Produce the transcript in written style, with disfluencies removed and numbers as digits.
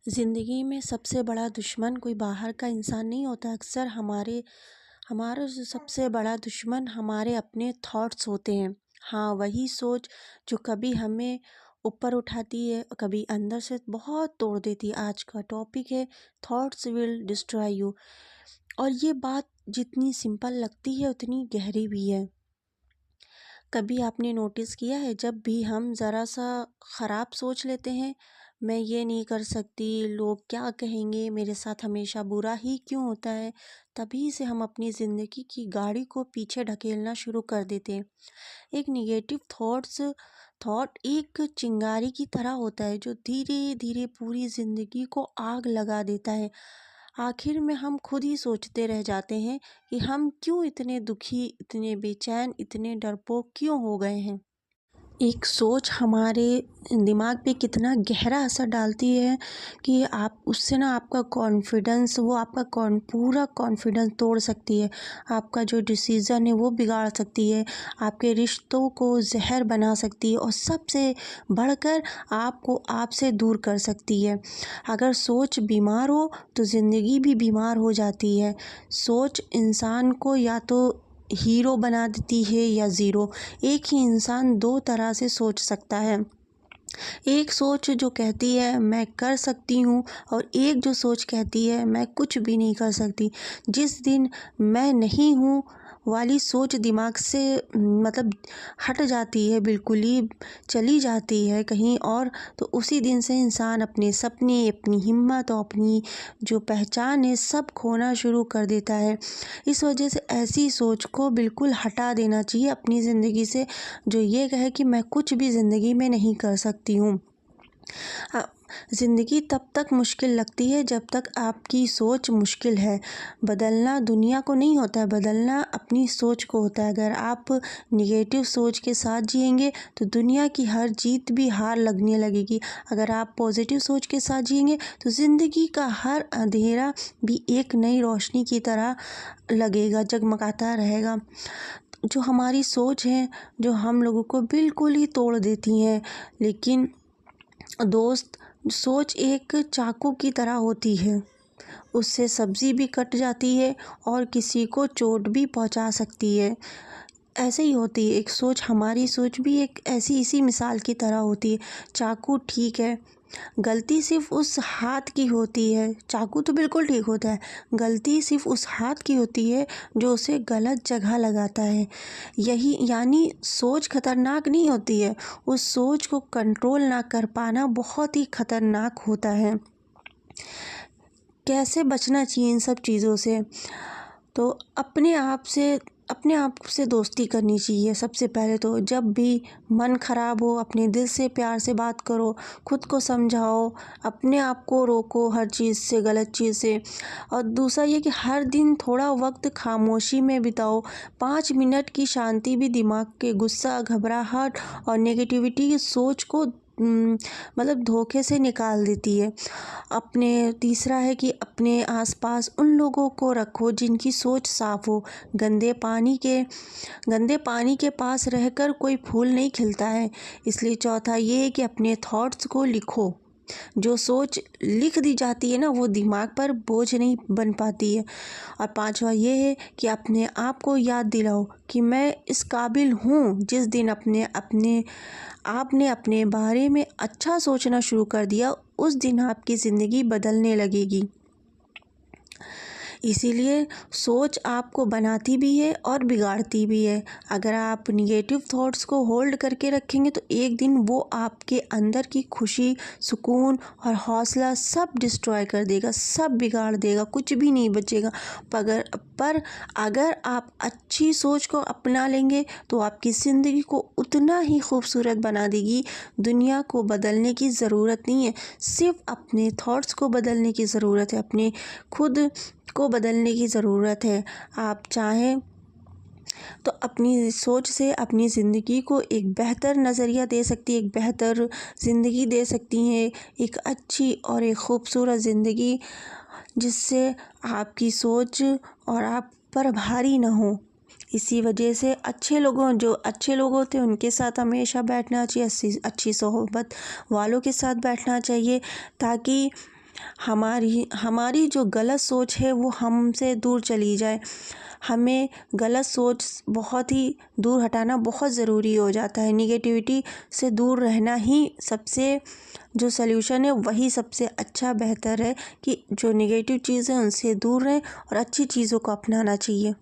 ज़िंदगी में सबसे बड़ा दुश्मन कोई बाहर का इंसान नहीं होता। अक्सर हमारा जो सबसे बड़ा दुश्मन हमारे अपने थॉट्स होते हैं। हाँ, वही सोच जो कभी हमें ऊपर उठाती है, कभी अंदर से बहुत तोड़ देती है। आज का टॉपिक है थॉट्स विल डिस्ट्रॉय यू। और ये बात जितनी सिंपल लगती है उतनी गहरी भी है। कभी आपने नोटिस किया है, जब भी हम ज़रा सा ख़राब सोच लेते हैं, मैं ये नहीं कर सकती, लोग क्या कहेंगे, मेरे साथ हमेशा बुरा ही क्यों होता है, तभी से हम अपनी ज़िंदगी की गाड़ी को पीछे ढकेलना शुरू कर देते हैं। एक नेगेटिव थॉट एक चिंगारी की तरह होता है जो धीरे धीरे पूरी ज़िंदगी को आग लगा देता है। आखिर में हम खुद ही सोचते रह जाते हैं कि हम क्यों इतने दुखी, इतने बेचैन, इतने डरपोक क्यों हो गए हैं। एक सोच हमारे दिमाग पे कितना गहरा असर डालती है कि आप उससे ना आपका कॉन्फिडेंस, वो आपका पूरा कॉन्फिडेंस तोड़ सकती है। आपका जो डिसीज़न है वो बिगाड़ सकती है, आपके रिश्तों को जहर बना सकती है और सबसे बढ़कर आपको आपसे दूर कर सकती है। अगर सोच बीमार हो तो ज़िंदगी भी बीमार हो जाती है। सोच इंसान को या तो हीरो बना देती है या ज़ीरो। एक ही इंसान दो तरह से सोच सकता है। एक सोच जो कहती है मैं कर सकती हूँ और एक जो सोच कहती है मैं कुछ भी नहीं कर सकती। जिस दिन मैं नहीं हूँ वाली सोच दिमाग से मतलब हट जाती है, बिल्कुल ही चली जाती है कहीं और, तो उसी दिन से इंसान अपने सपने, अपनी हिम्मत और अपनी जो पहचान है सब खोना शुरू कर देता है। इस वजह से ऐसी सोच को बिल्कुल हटा देना चाहिए अपनी ज़िंदगी से, जो ये कहे कि मैं कुछ भी ज़िंदगी में नहीं कर सकती हूँ। ज़िंदगी तब तक मुश्किल लगती है जब तक आपकी सोच मुश्किल है। बदलना दुनिया को नहीं होता है, बदलना अपनी सोच को होता है। अगर आप निगेटिव सोच के साथ जिएंगे तो दुनिया की हर जीत भी हार लगने लगेगी। अगर आप पॉजिटिव सोच के साथ जिएंगे तो ज़िंदगी का हर अंधेरा भी एक नई रोशनी की तरह लगेगा, जगमगाता रहेगा। जो हमारी सोच है, जो हम लोगों को बिल्कुल ही तोड़ देती हैं। लेकिन दोस्त, सोच एक चाकू की तरह होती है, उससे सब्ज़ी भी कट जाती है और किसी को चोट भी पहुंचा सकती है। ऐसे ही होती है एक सोच, हमारी सोच भी एक ऐसी इसी मिसाल की तरह होती है। चाकू ठीक है, गलती सिर्फ उस हाथ की होती है। चाकू तो बिल्कुल ठीक होता है, गलती सिर्फ उस हाथ की होती है जो उसे गलत जगह लगाता है। यही यानी सोच खतरनाक नहीं होती है, उस सोच को कंट्रोल ना कर पाना बहुत ही खतरनाक होता है। कैसे बचना चाहिए इन सब चीज़ों से? तो अपने आप से दोस्ती करनी चाहिए। सबसे पहले तो जब भी मन ख़राब हो अपने दिल से प्यार से बात करो, खुद को समझाओ, अपने आप को रोको हर चीज़ से, गलत चीज़ से। और दूसरा ये कि हर दिन थोड़ा वक्त खामोशी में बिताओ। 5 मिनट की शांति भी दिमाग के गुस्सा, घबराहट और नेगेटिविटी की सोच को मतलब धोखे से निकाल देती है। तीसरा है कि अपने आसपास उन लोगों को रखो जिनकी सोच साफ हो। गंदे पानी के पास रहकर कोई फूल नहीं खिलता है। इसलिए चौथा ये है कि अपने थॉट्स को लिखो। जो सोच लिख दी जाती है ना, वो दिमाग पर बोझ नहीं बन पाती है। और पांचवा ये है कि अपने आप को याद दिलाओ कि मैं इस काबिल हूँ। जिस दिन आपने अपने बारे में अच्छा सोचना शुरू कर दिया, उस दिन आपकी ज़िंदगी बदलने लगेगी। इसीलिए सोच आपको बनाती भी है और बिगाड़ती भी है। अगर आप निगेटिव थॉट्स को होल्ड करके रखेंगे तो एक दिन वो आपके अंदर की खुशी, सुकून और हौसला सब डिस्ट्रॉय कर देगा, सब बिगाड़ देगा, कुछ भी नहीं बचेगा। पर अगर आप अच्छी सोच को अपना लेंगे तो आपकी ज़िंदगी को उतना ही खूबसूरत बना देगी। दुनिया को बदलने की ज़रूरत नहीं है, सिर्फ अपने थॉट्स को बदलने की ज़रूरत है, अपने खुद को बदलने की ज़रूरत है। आप चाहें तो अपनी सोच से अपनी ज़िंदगी को एक बेहतर नज़रिया दे सकती है, एक बेहतर ज़िंदगी दे सकती हैं, एक अच्छी और एक खूबसूरत ज़िंदगी, जिससे आपकी सोच और आप पर भारी ना हो। इसी वजह से जो अच्छे लोग होते हैं उनके साथ हमेशा बैठना चाहिए, अच्छी सोहबत वालों के साथ बैठना चाहिए, ताकि हमारी हमारी जो गलत सोच है वो हमसे दूर चली जाए। हमें गलत सोच बहुत ही दूर हटाना बहुत ज़रूरी हो जाता है। निगेटिविटी से दूर रहना ही सबसे जो सल्यूशन है वही सबसे अच्छा बेहतर है कि जो निगेटिव चीज़ है उनसे दूर रहें और अच्छी चीज़ों को अपनाना चाहिए।